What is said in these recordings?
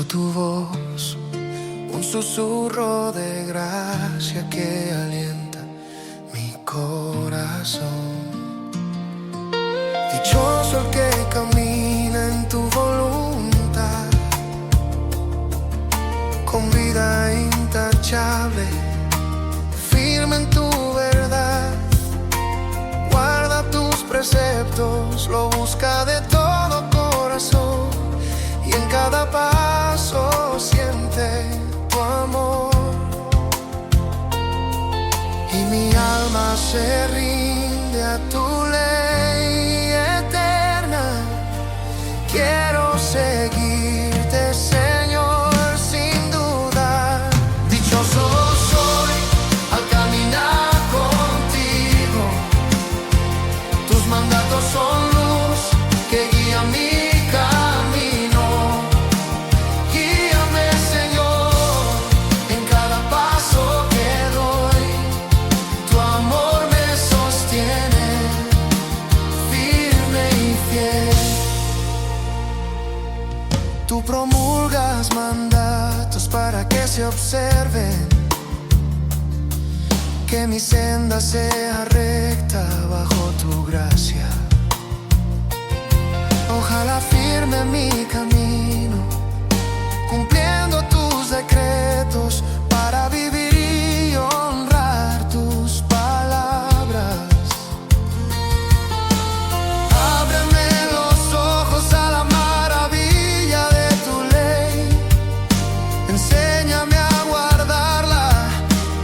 tu voz, un susurro de gracia que alienta mi corazón. Dichoso el que camina en tu voluntad, con vida intachable, firme en tu verdad. Guarda tus preceptos, lo busca de todo corazón, y en cada paso siente tu amor. Y mi alma se rinde a tu ley eterna. Quiero seguirte, Señor, sin duda. Dichoso soy al caminar contigo. Tus mandatos son luz que guía mi camino. Guíame, Señor, en cada paso que doy. Tu amor me sostiene, firme y fiel. Tú promulgas mandatos para que se observen, que mi senda sea recta bajo tu gracia. Ojalá firme mi camino, cumpliendo tus decretos, para vivir y honrar tus palabras. Ábreme los ojos a la maravilla de tu ley. Enséñame a guardarla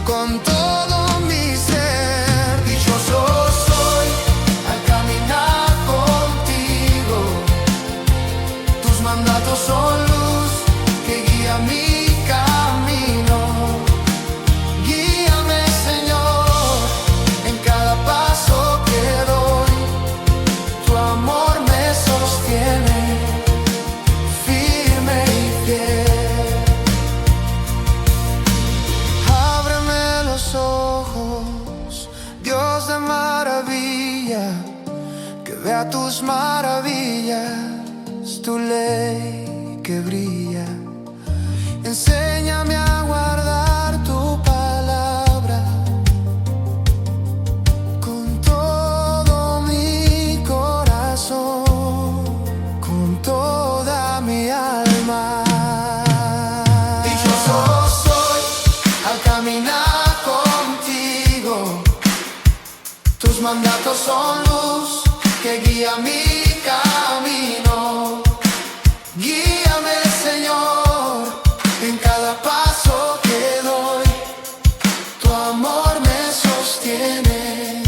con todo mi ser. Dichoso soy al caminar contigo. Tus mandatos son luz que guía mi camino. Guíame, Señor, en cada paso que doy. Tu amor me sostiene, firme y fiel. Ábreme los ojos, Dios de maravilla, que vea tus maravillas, tu ley que brilla. Enséñame a guardar tu palabra con todo mi corazón, con toda mi alma. Dichoso soy al caminar contigo. Tus mandatos son luz que guía mi camino. Guíame, Señor, en cada paso que doy. Tu amor me sostiene,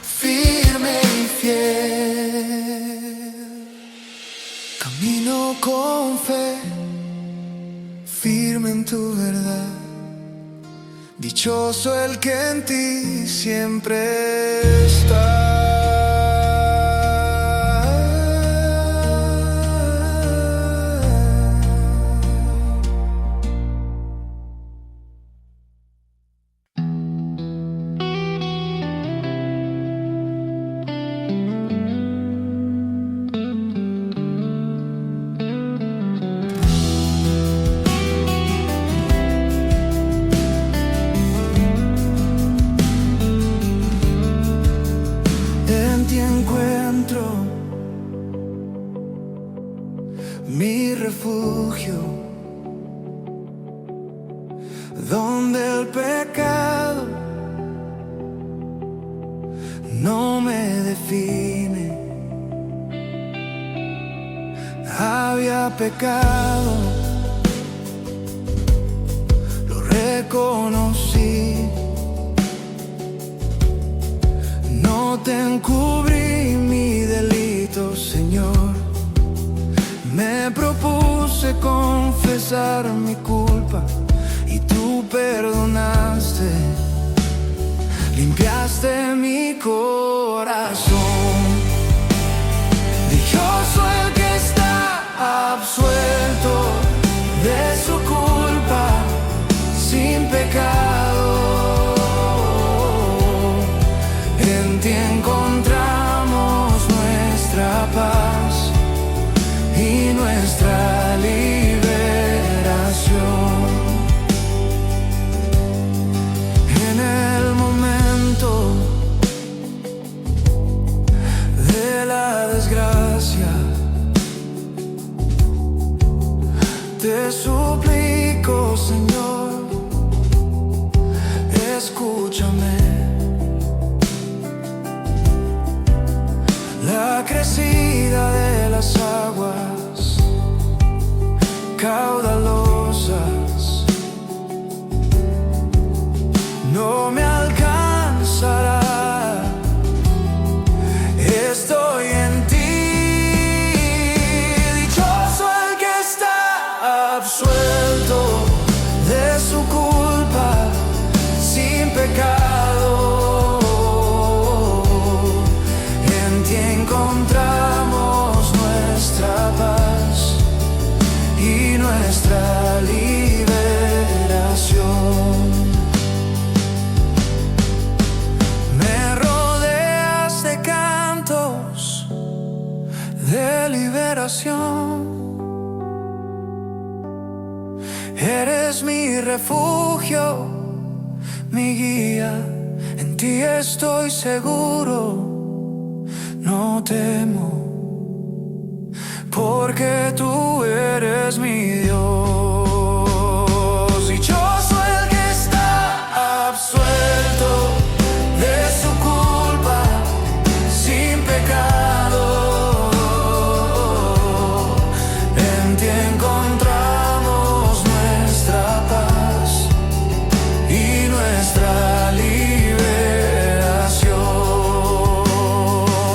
firme y fiel. Camino con fe, firme en tu verdad. Dichoso el que en ti siempre está. En ti encuentro mi refugio, donde el pecado no me define. Había pecado, lo reconocí. No te encubrí mi delito, Señor. Me propuse confesar mi culpa y tú perdonaste. Limpiaste mi corazón. Dichoso el que está absuelto de su culpa, sin pecado. En ti encontramos nuestra paz y nuestra libertad. mi refugio, mi guía, en ti estoy seguro, no temo, porque tú eres mi Dios. Y yo soy el que está absuelto de su culpa, sin pecado. En ti encontramos nuestra paz y nuestra liberación.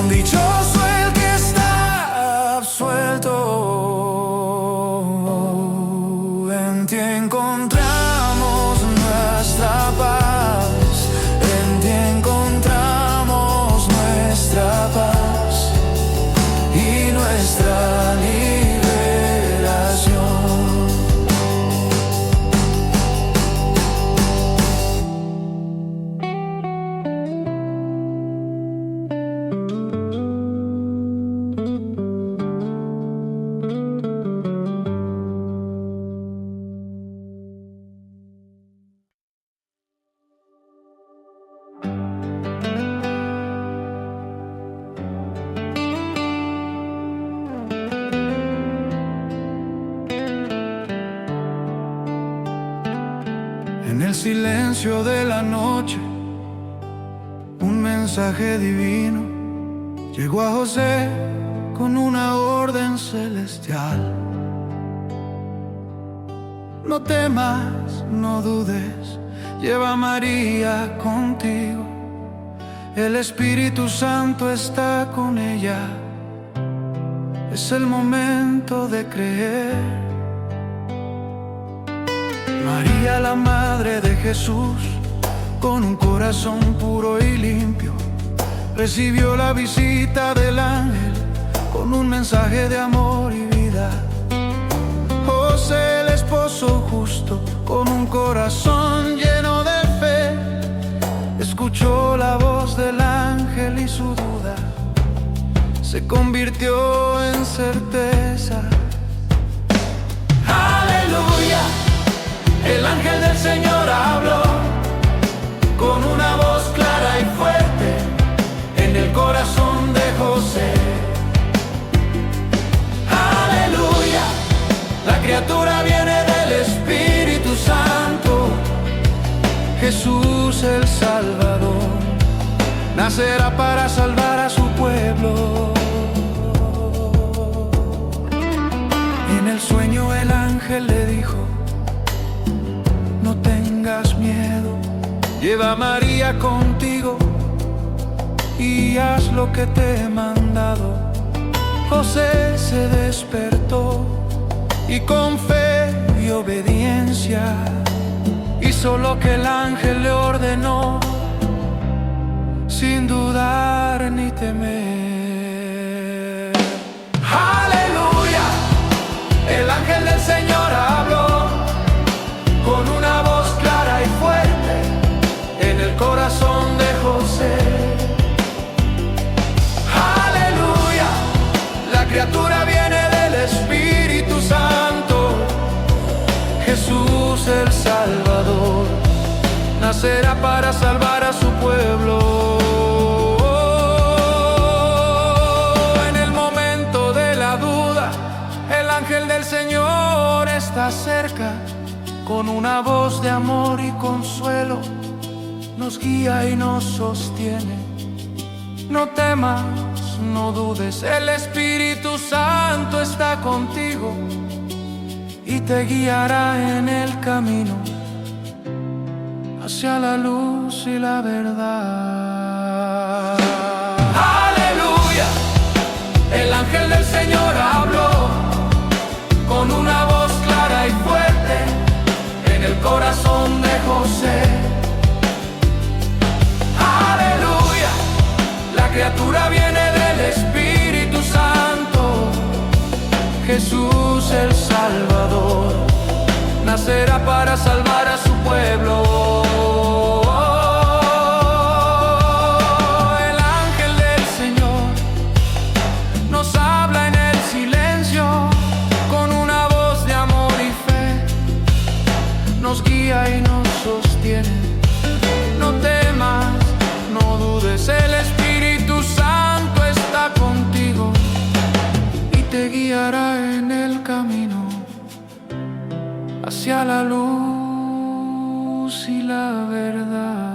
Dichoso el que está absuelto, en ti encontramos nuestra paz, en ti encontramos nuestra paz y nuestra liberación. En el silencio de la noche, un mensaje divino llegó a José con una orden celestial. No temas, no dudes, lleva a María contigo. El Espíritu Santo está con ella. Es el momento de creer. María, la madre de Jesús, con un corazón puro y limpio, recibió la visita del ángel con un mensaje de amor y vida. José, el esposo justo, con un corazón lleno de fe, escuchó la voz del ángel y su duda se convirtió en certeza. ¡Aleluya! El ángel del Señor habló con una voz clara y fuerte en el corazón de José. ¡Aleluya! La criatura viene del Espíritu Santo. Jesús el Salvador nacerá para salvar a su pueblo. En el sueño el ángel le dijo: no tengas miedo, lleva a María contigo y haz lo que te he mandado. José se despertó y con fe y obediencia hizo lo que el ángel le ordenó, sin dudar ni temer. ¡Aleluya! El ángel del Señor habló con una voz clara y fuerte en el corazón de José. ¡Aleluya! La criatura viene del Espíritu Santo. Jesús el Salvador nacerá para salvar a su pueblo. En el momento de la duda, el ángel del Señor está cerca. Con una voz de amor y consuelo nos guía y nos sostiene. No temas, no dudes, el Espíritu Santo está contigo y te guiará en el camino hacia la luz y la verdad. ¡Aleluya! El ángel del Señor habló con una voz clara y fuerte en el corazón de José. ¡Aleluya! La criatura viene del Espíritu Santo. Jesús el Salvador nacerá para salvar a su pueblo. El ángel del Señor nos habla en el silencio con una voz de amor y fe. Nos nos guía y nos sostiene. No temas, no dudes, el Espíritu Santo está contigo y te guiará en el camino hacia la luz y la verdad.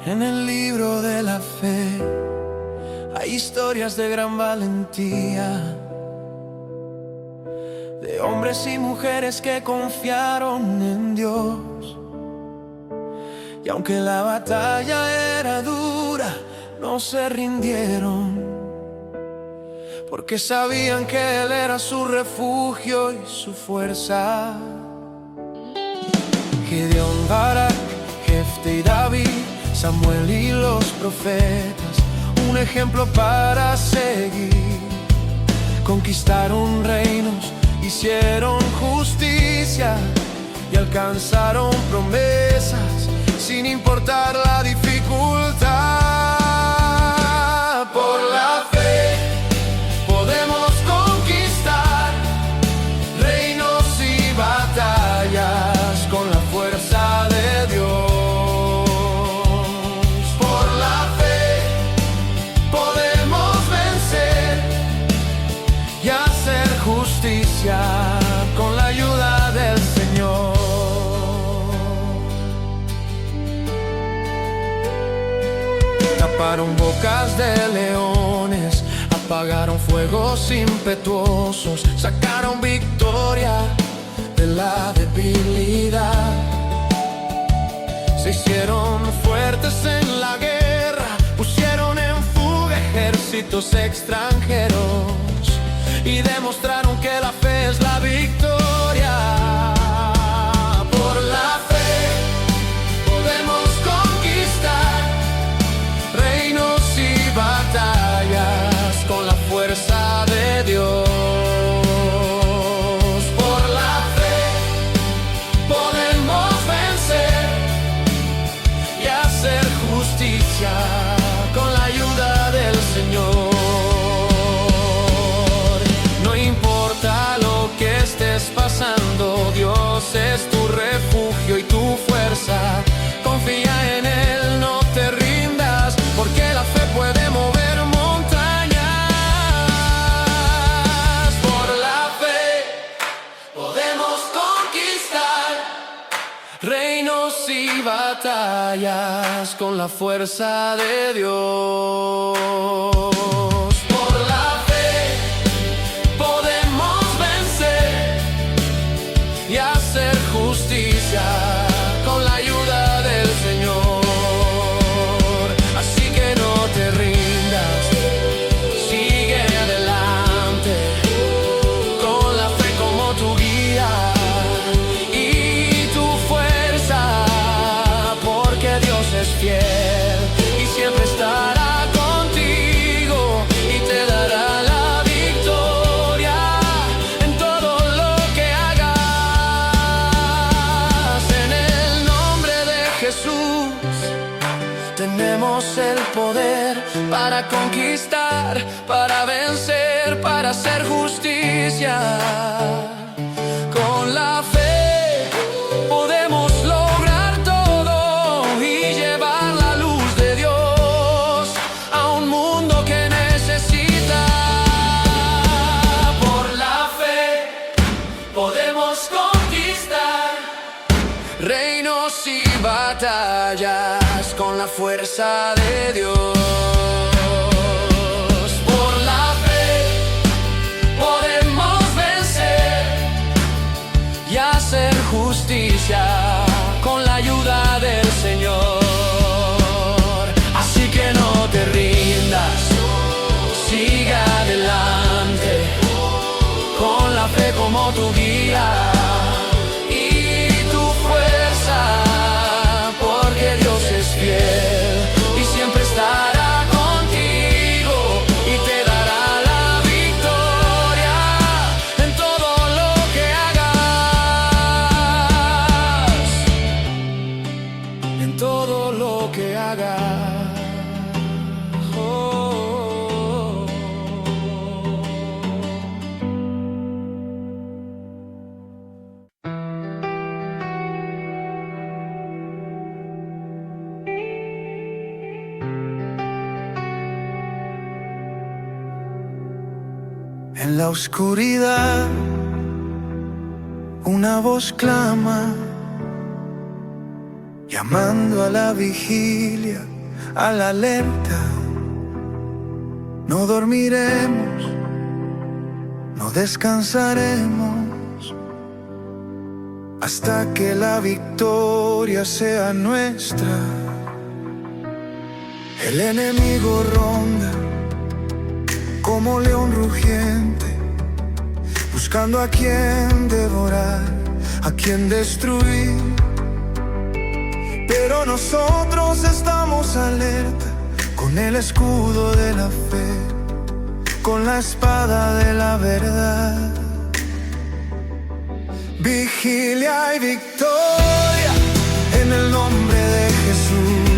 En el libro de la fe hay historias de gran valentía, de hombres y mujeres que confiaron en Dios. Y aunque la batalla era dura, no se rindieron, porque sabían que Él era su refugio y su fuerza. Gedeón, Barak, Jefte y David, Samuel y los profetas, un ejemplo para seguir. Conquistaron reinos, hicieron justicia y alcanzaron promesas sin importar la dificultad. Por la fe podemos conquistar reinos y batallas con la fuerza de Dios. Con la ayuda del Señor. Taparon bocas de leones, apagaron fuegos impetuosos, sacaron victoria de la debilidad. Se hicieron fuertes en la guerra, pusieron en fuga ejércitos extranjeros y demostraron que la fe es la victoria. Por la fe podemos conquistar reinos y batallas con la fuerza de Dios. Por la fe podemos vencer y hacer justicia con la ayuda del Señor. Pasando, Dios es tu refugio y tu fuerza. Confía en Él, no te rindas, porque la fe puede mover montañas. Por la fe podemos conquistar reinos y batallas con la fuerza de Dios. Y hacer justicia con la ayuda del Señor. Así que no te rindas, sigue adelante, con la fe como tu guía y tu fuerza, porque Dios es fiel y siempre estará contigo y te dará la victoria en todo lo que hagas. Jesús, tenemos el poder para conquistar, para vencer, para hacer justicia. Con la fe podemos lograr todo y llevar la luz de Dios a un mundo que necesita. Por la fe podemos conquistar reinos y batallas con la fuerza de Dios. Por la fe podemos vencer y hacer justicia con la ayuda del Señor. Así que no te rindas, sigue adelante, con la fe como tu guía. Y siempre estará contigo y te dará la victoria en todo lo que hagas. En la oscuridad una voz clama, llamando a la vigilia, a la alerta. No dormiremos, no descansaremos, hasta que la victoria sea nuestra. El enemigo ronda como león rugiente, buscando a quien devorar, a quien destruir. Pero nosotros estamos alerta, con el escudo de la fe, con la espada de la verdad. Vigilia y victoria en el nombre de Jesús.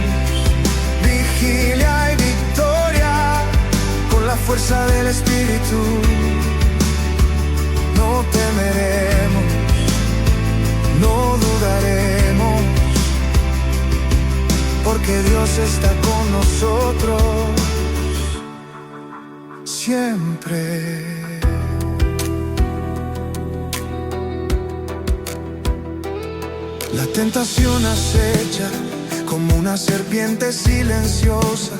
Vigilia y victoria con la fuerza del Espíritu. No temeremos, no dudaremos, porque Dios está con nosotros siempre. La tentación acecha como una serpiente silenciosa,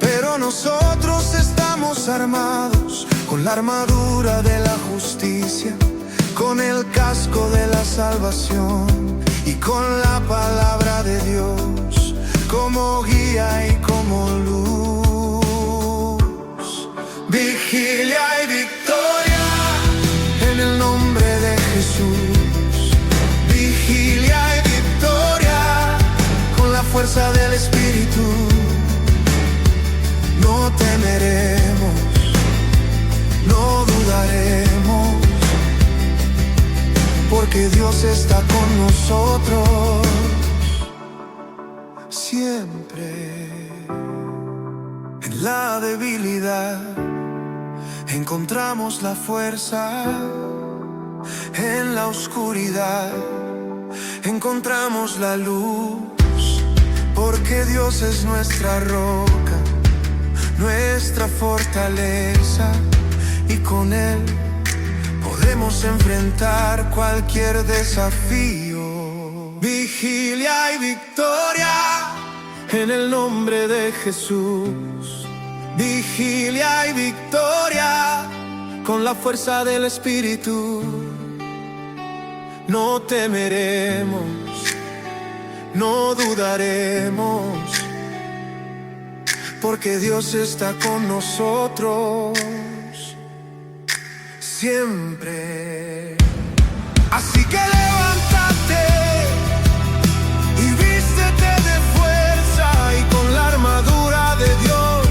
pero nosotros estamos armados con la armadura de la justicia, con el casco de la salvación y con la palabra de Dios como guía y como luz. Vigilia y victoria en el nombre de Jesús. Vigilia y victoria con la fuerza del Espíritu. No temeremos, no dudaremos, porque Dios está con nosotros siempre. En la debilidad encontramos la fuerza, en la oscuridad encontramos la luz, porque Dios es nuestra roca, nuestra fortaleza, y con Él podemos enfrentar cualquier desafío. Vigilia y victoria en el nombre de Jesús. Vigilia y victoria con la fuerza del Espíritu. No temeremos, no dudaremos, porque Dios está con nosotros siempre. Así que levántate y vístete de fuerza, y con la armadura de Dios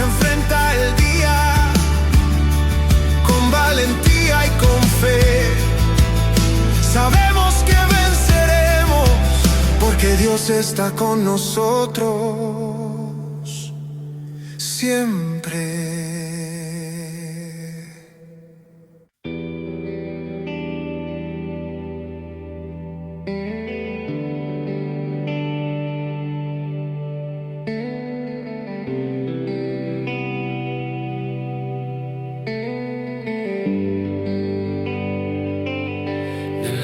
enfrenta el día con valentía y con fe. Sabemos que venceremos, porque Dios está con nosotros siempre.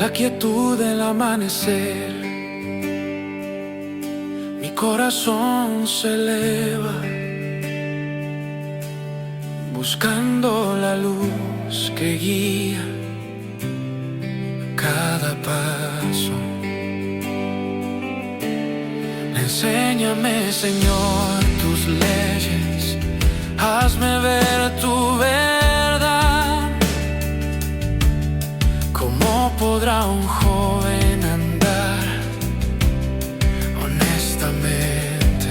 La quietud del amanecer, mi corazón se eleva, buscando la luz que guía cada paso. Enséñame, Señor, tus leyes, hazme ver tu verdad. ¿Cómo podrá un joven andar honestamente?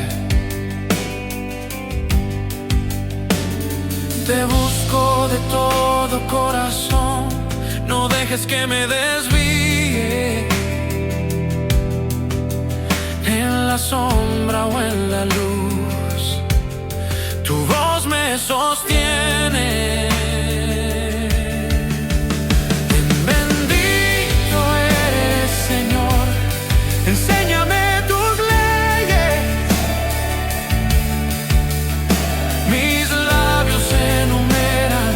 Te busco de todo corazón, no dejes que me desvíe. En la sombra o en la luz, tu voz me sostiene. Enséñame tus leyes, mis labios enumeran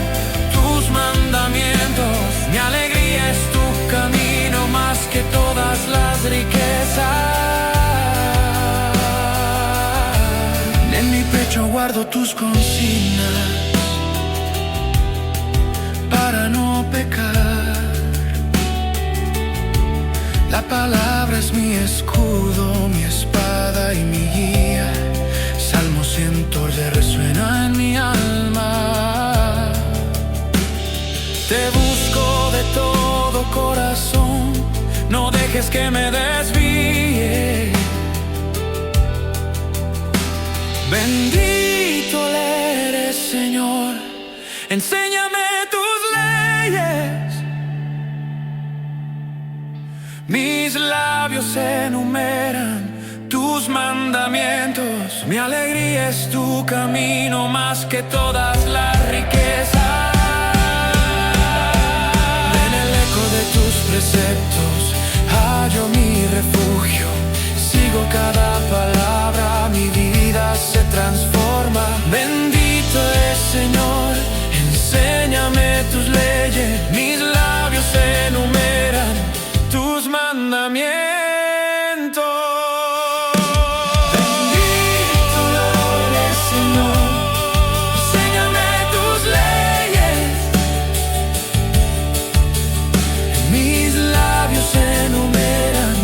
guardo tus consignas para no pecar. La palabra es mi escudo, mi espada y mi guía. Salmo 100 resuena en mi alma. Te busco de todo corazón, no dejes que me desvíe. Bendito eres, Señor, enséñame tus leyes. Mis labios enumeran tus mandamientos. Mi alegría es tu camino más que todas las riquezas. En el eco de tus preceptos hallo mi refugio. Sigo cada palabra, mi vida se transforma. Bendito es, Señor, enséñame tus leyes. Mis labios enumeran tus mandamientos. Bendito eres, Señor, enséñame tus leyes. Mis labios enumeran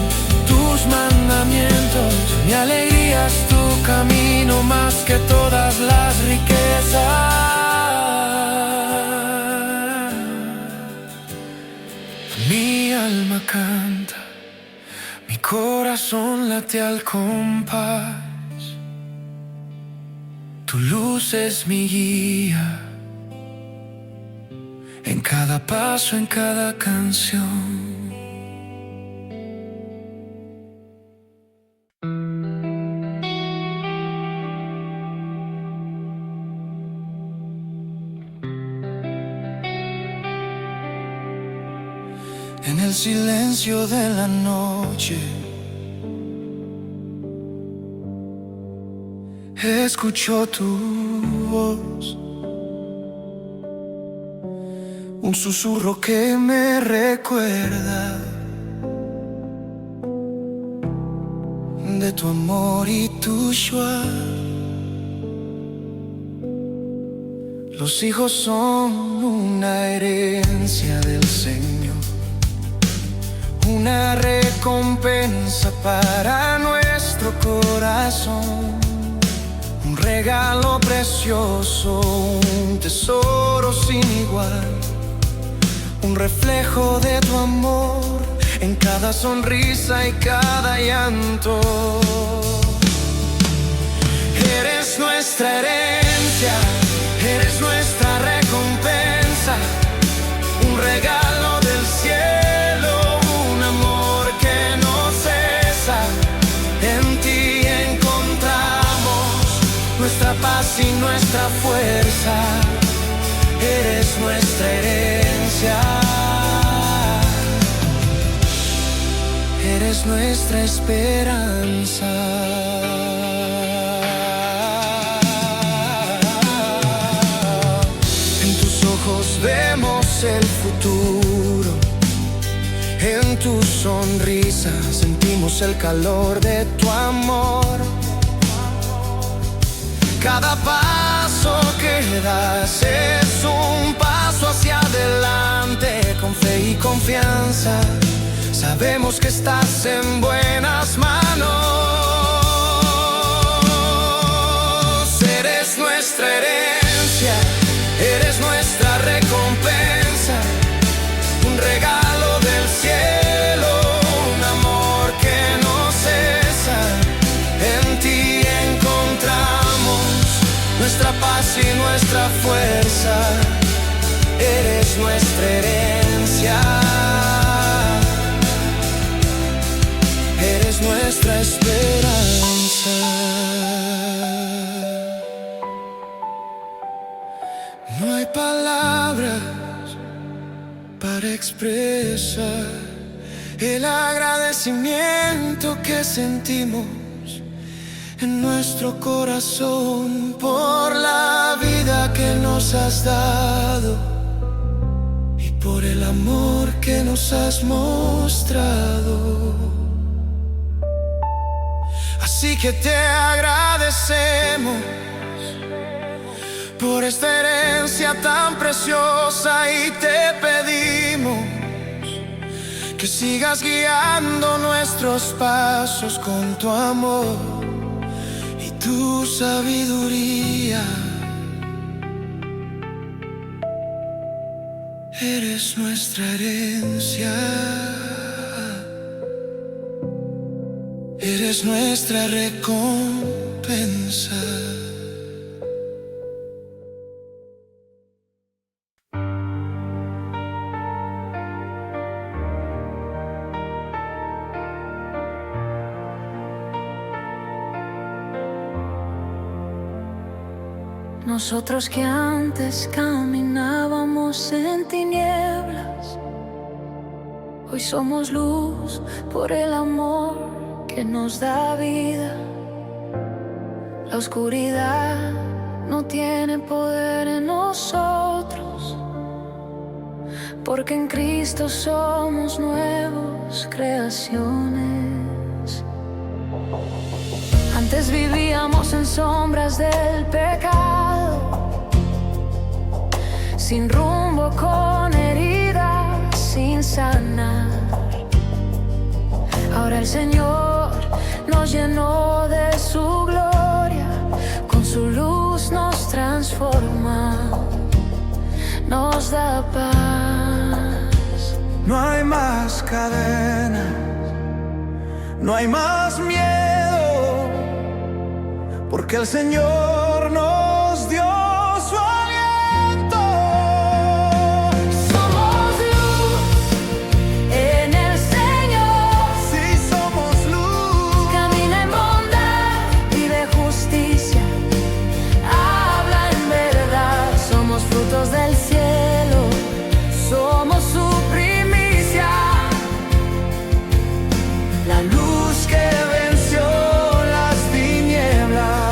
tus mandamientos. Mi alegría es tu camino más que todas las riquezas. Mi alma canta, mi corazón late al compás. Tu luz es mi guía, en cada paso, en cada canción. En el silencio de la noche escucho tu voz, un susurro que me recuerda de tu amor y tu Shua. Los hijos son una herencia del Señor, una recompensa para nuestro corazón, un regalo precioso, un tesoro sin igual, un reflejo de tu amor en cada sonrisa y cada llanto. Eres nuestra herencia, eres nuestra recompensa, un regalo del cielo, un amor que no cesa. En ti encontramos nuestra paz y nuestra fuerza. Eres nuestra herencia, eres nuestra esperanza. Vemos el futuro, en tu sonrisa sentimos el calor de tu amor. Cada paso que das es un paso hacia adelante, con fe y confianza. Sabemos que estás en buenas manos. Eres nuestra herencia, eres nuestra recompensa, un regalo del cielo, un amor que no cesa. En ti encontramos nuestra paz y nuestra fuerza. Eres nuestra herencia, eres nuestra esperanza. No hay palabras para expresar el agradecimiento que sentimos en nuestro corazón por la vida que nos has dado y por el amor que nos has mostrado. Así que te agradecemos por esta herencia tan preciosa, y te pedimos que sigas guiando nuestros pasos con tu amor y tu sabiduría. Eres nuestra herencia, eres nuestra recompensa. Nosotros que antes caminábamos en tinieblas, hoy somos luz por el amor que nos da vida. La oscuridad no tiene poder en nosotros, porque en Cristo somos nuevas creaciones. Antes vivíamos en sombras del pecado, sin rumbo, con heridas sin sanar. Ahora el Señor nos llenó de su gloria, con su luz nos transforma, nos da paz. No hay más cadenas, no hay más miedo, porque el Señor nos dio su aliento. Somos luz en el Señor. Sí, somos luz. Camina en bondad, vive justicia, habla en verdad. Somos frutos del cielo, somos su primicia. La luz que venció las tinieblas.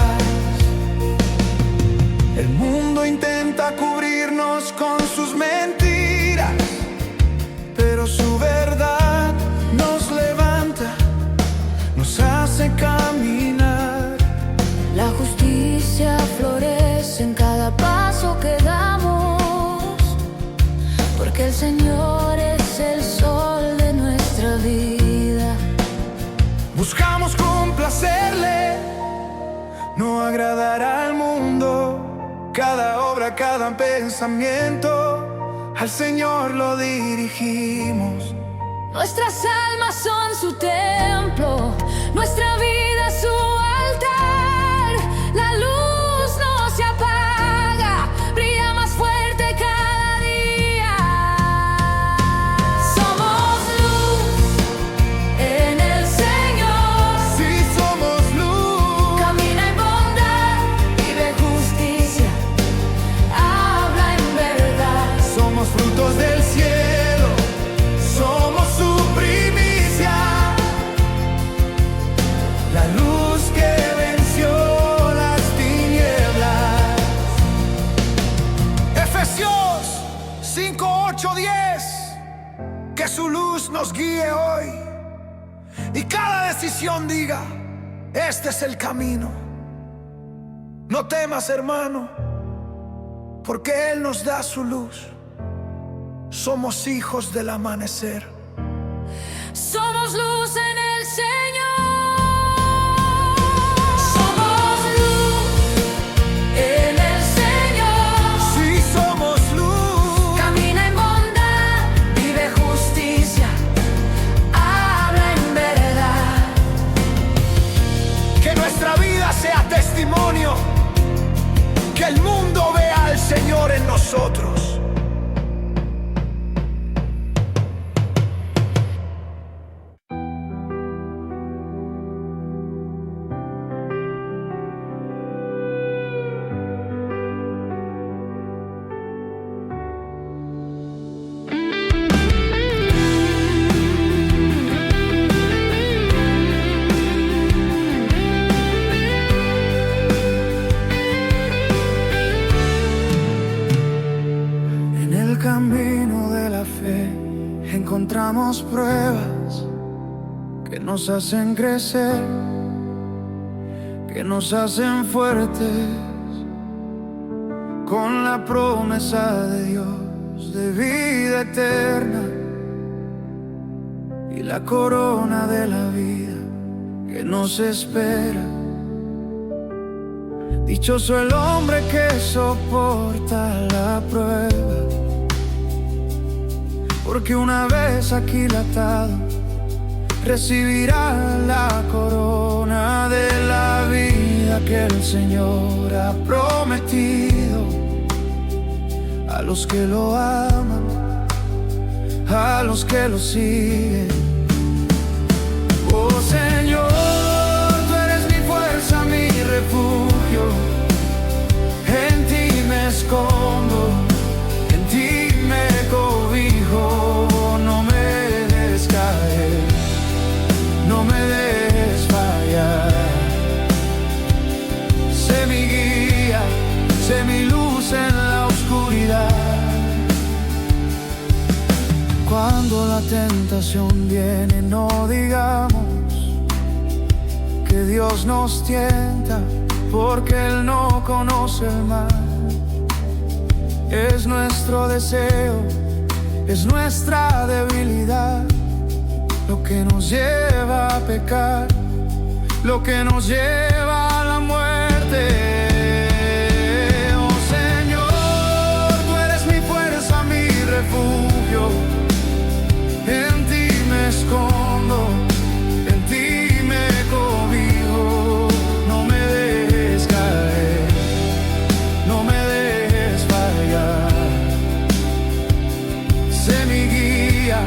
El mundo intenta cubrirnos con sus mentiras, pero su verdad nos levanta, nos hace caminar. La justicia florece en cada paso que damos, porque el Señor es el sol de nuestra vida. Buscamos complacerle, no agradar al mundo. Cada obra, cada pensamiento, al Señor lo dirigimos. Nuestras almas son su templo, nuestra vida su altar. La luz no se apaga, brilla más fuerte cada día. Somos luz en el Señor. Sí, somos luz. Camina en bondad, vive justicia, habla en verdad. Somos frutos del cielo, somos su primicia. La luz que venció las tinieblas. Efesios 5, 8, 10. Que su luz nos guíe hoy, y cada decisión diga: este es el camino. No temas, hermano, porque Él nos da su luz. Somos hijos del amanecer. Somos luz en el Señor. Somos luz en el Señor. Sí, somos luz. Camina en bondad, vive justicia, habla en verdad. Que nuestra vida sea testimonio, que el mundo vea al Señor en nosotros. Camino de la fe encontramos pruebas que nos hacen crecer, que nos hacen fuertes. con la promesa de Dios de vida eterna y la corona de la vida que nos espera. Dichoso el hombre que soporta la prueba, porque una vez aquilatado recibirá la corona de la vida que el Señor ha prometido a los que lo aman, a los que lo siguen. Oh Señor, tú eres mi fuerza, mi refugio, en ti me escondo, en ti me cobijo. No me dejes caer, no me dejes fallar. Sé mi guía, sé mi luz en la oscuridad. Cuando la tentación viene, no digamos que Dios nos tienta, porque Él no conoce el mal. Es nuestro deseo, es nuestra debilidad lo que nos lleva a pecar, lo que nos lleva a la muerte. Oh Señor, tú eres mi fuerza, mi refugio, en ti me escondo, en ti me cobijo. No me dejes caer, no me dejes fallar. Sé mi guía,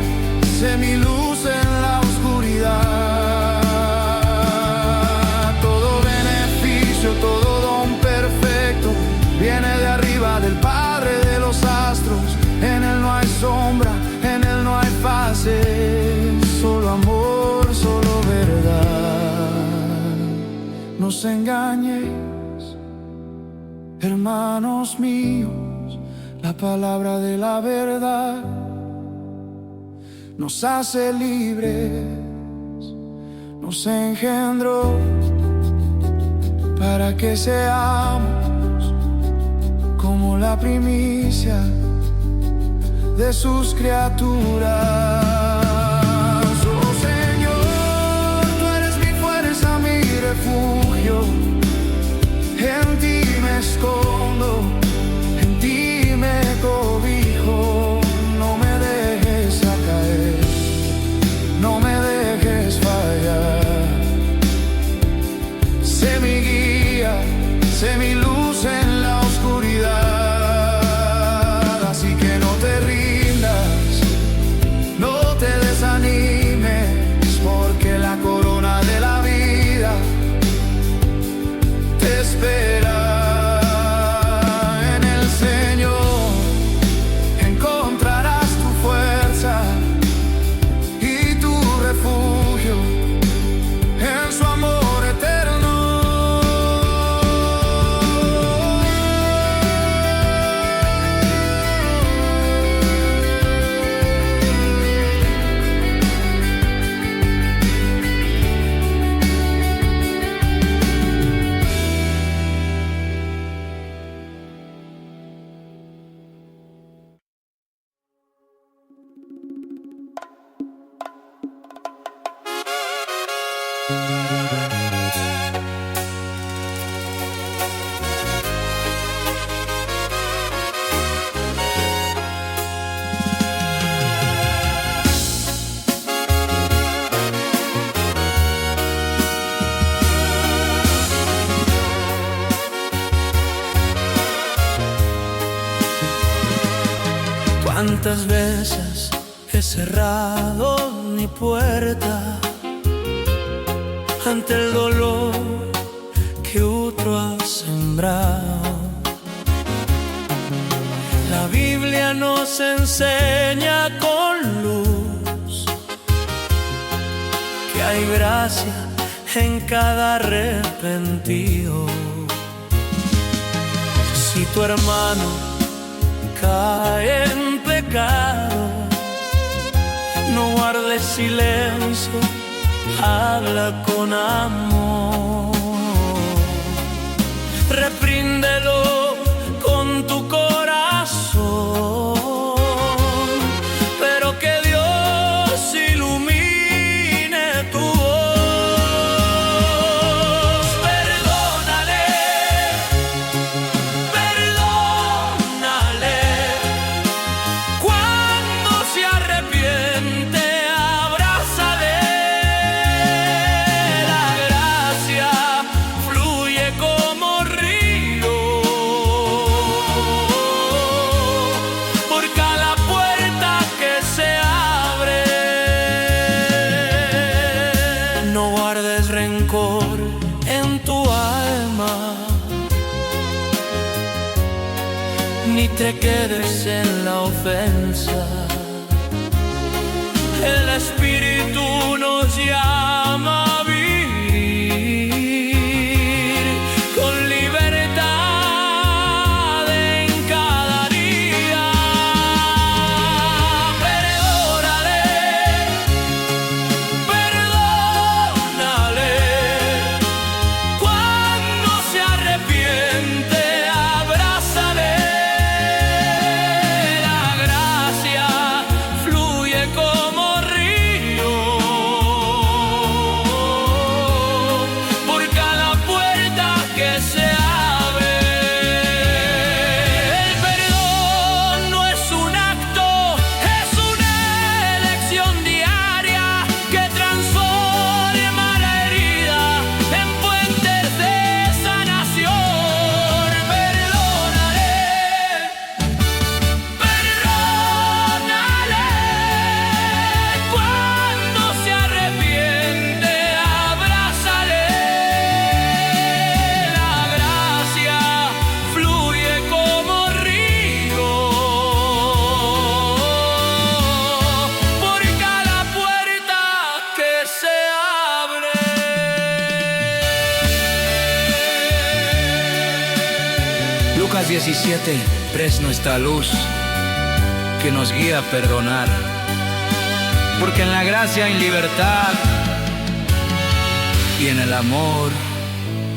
sé mi luz en la oscuridad. Todo beneficio, todo don perfecto viene de arriba, del Padre de los astros. En Él no hay sombra, en Él no hay fase, solo amor, solo verdad. No se engañéis, hermanos míos, la palabra de la verdad nos hace libres, nos engendró para que seamos como la primicia de sus criaturas. Oh Señor, tú eres mi fuerza, mi refugio, en ti me escondo, en ti me cobijo. No me dejes caer, no me dejes fallar. Sé mi guía, sé mi luz en la oscuridad. Así que no te rindas, no te desanimes, porque la corona de la vida te espera. En el Señor encontrarás tu fuerza y tu refugio en su amor eterno. ¿Cuántas veces he cerrado mi puerta ante el dolor que otro ha sembrado? La Biblia nos enseña con luz que hay gracia en cada arrepentido. Si tu hermano cae en pecado, no guardes silencio, habla con amor. Repríndelo con tu te quedes en la ofensa. El Espíritu nos llama a vivir con libertad en cada día. Perdónale, perdónale. Cuando se arrepiente, abrázale. La gracia fluye como río por cada puerta que se abre. El perdón no es un acto, es una elección diaria que transforma la herida en puentes de sanación. Perdónale, perdónale. Cuando se arrepiente, abrázale. La gracia fluye como río por cada puerta que se abre. Lucas 17, presto está luz que nos guía a perdonar, porque en la gracia hay libertad y en el amor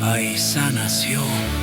hay sanación.